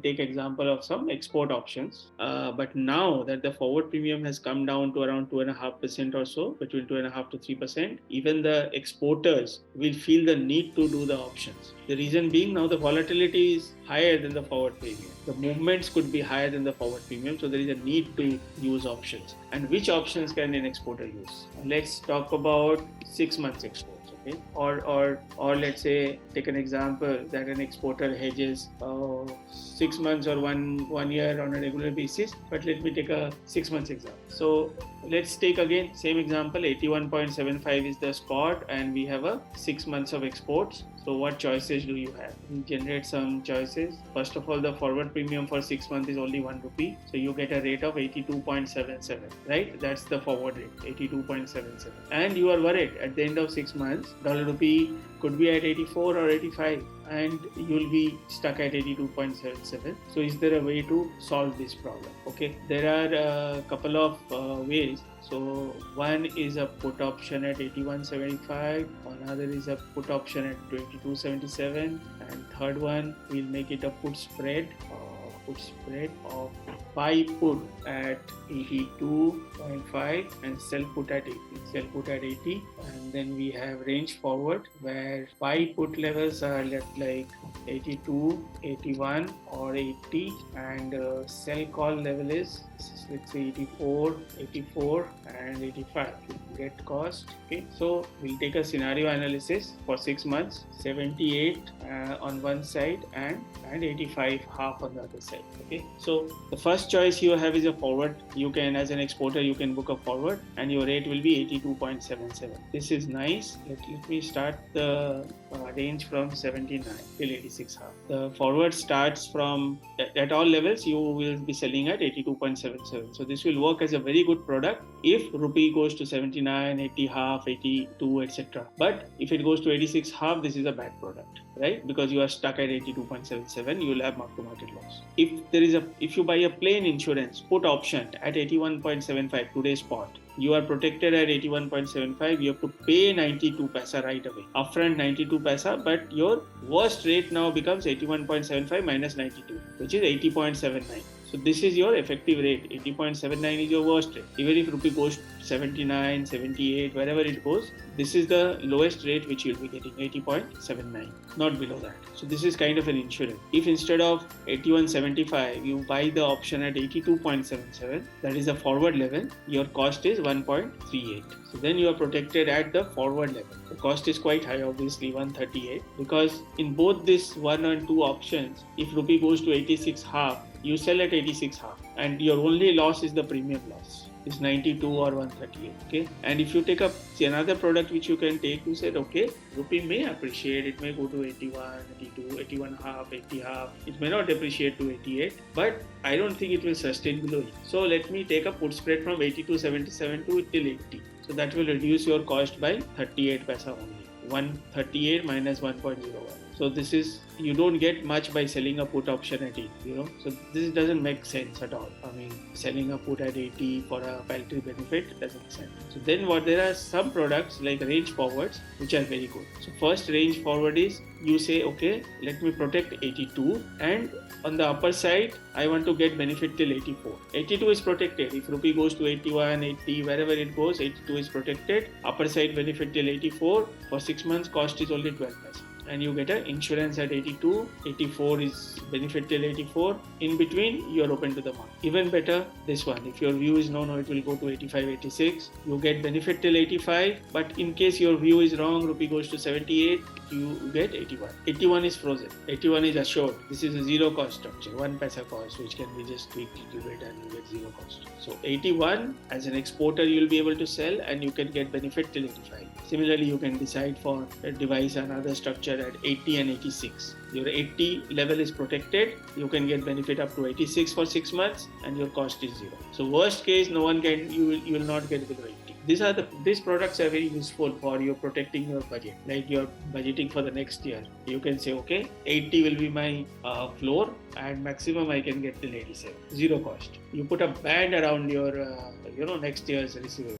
take example of some export options. But now that the forward premium has come down to around 2.5% or so, between 2.5 to 3%, even the exporters will feel the need to do the options. The reason being, now the volatility is higher than the forward premium. The movements could be higher than the forward premium, so there is a need to use options. And which options can an exporter use? Let's talk about 6 months exports. Okay? Or let's say, take an example that an exporter hedges 6 months or one year on a regular basis. But let me take a 6 months example. So let's take again same example. 81.75 is the spot, and we have a 6 months of exports. So what choices do you have? We generate some choices. First of all, the forward premium for 6 months is only 1 rupee. So you get a rate of 82.77, right? That's the forward rate, 82.77. And you are worried at the end of 6 months, dollar rupee could be at 84 or 85, and you'll be stuck at 82.77. So is there a way to solve this problem? Okay, there are a couple of ways. So one is a put option at 81.75, another is a put option at 22.77, and third one we'll make it a put spread of buy put at 82.5 and sell put at 80. And then we have range forward where buy put levels are left like 82, 81 or 80, and sell call level is, let's say, 84 and 85. Get cost. Okay, so we'll take a scenario analysis for 6 months, 78 on one side and 85 half on the other side. Okay, so the first choice you have is a forward. You can, as an exporter, you can book a forward and your rate will be 82.77. This is nice. Let me start the range from 79 till 86 half. The forward starts from, at all levels you will be selling at 82.77. So this will work as a very good product if rupee goes to 79, 80 half, 82, etc. But if it goes to 86 half, this is a bad product, right? Because you are stuck at 82.77, you will have mark to market loss. If you buy a plain insurance put option at 81.75 today's spot, you are protected at 81.75. You have to pay 92 paisa right away, upfront 92 paisa, but your worst rate now becomes 81.75 minus 92, which is 80.79. So this is your effective rate. 80.79 is your worst rate. Even if rupee goes 79, 78, wherever it goes, this is the lowest rate which you'll be getting, 80.79, not below that. So this is kind of an insurance. If instead of 81.75, you buy the option at 82.77, that is a forward level, your cost is 1.38. So then you are protected at the forward level. The cost is quite high, obviously 138, because in both this 1 and 2 options, if rupee goes to 86 half, you sell at 86 half, and your only loss is the premium loss. Is 92 or 138. Okay, and if you take up another product which you can take, you said, okay, rupee may appreciate, it may go to 81, 82, 81 half, 80 half, it may not appreciate to 88, but I don't think it will sustain below it. So let me take a put spread from 82.77 to till 80. So that will reduce your cost by 38 paisa only. 138 minus 1.01. So this is, you don't get much by selling a put option at 80, So this doesn't make sense at all. I mean, selling a put at 80 for a paltry benefit doesn't make sense. So then there are some products like range forwards which are very good. So first range forward is, you say, okay, let me protect 82, and on the upper side, I want to get benefit till 84. 82 is protected. If rupee goes to 81, 80, wherever it goes, 82 is protected. Upper side benefit till 84. For 6 months, cost is only 12 paisa. And you get an insurance at 82, 84 is benefit till 84. In between, you are open to the market. Even better, this one. If your view is no, it will go to 85, 86. You get benefit till 85, but in case your view is wrong, rupee goes to 78, you get 81. 81 is frozen. 81 is assured. This is a zero cost structure, 1 paisa cost, which can be just tweaked a little bit and you get zero cost. So 81, as an exporter, you will be able to sell and you can get benefit till 85. Similarly, you can decide for a device another structure at 80 and 86. Your 80 level is protected. You can get benefit up to 86 for 6 months and your cost is zero. So worst case, you will not get below 80. These products are very useful for you protecting your budget. Like you're budgeting for the next year, you can say, okay, 80 will be my floor and maximum I can get till 87. Zero cost. You put a band around your next year's receivable.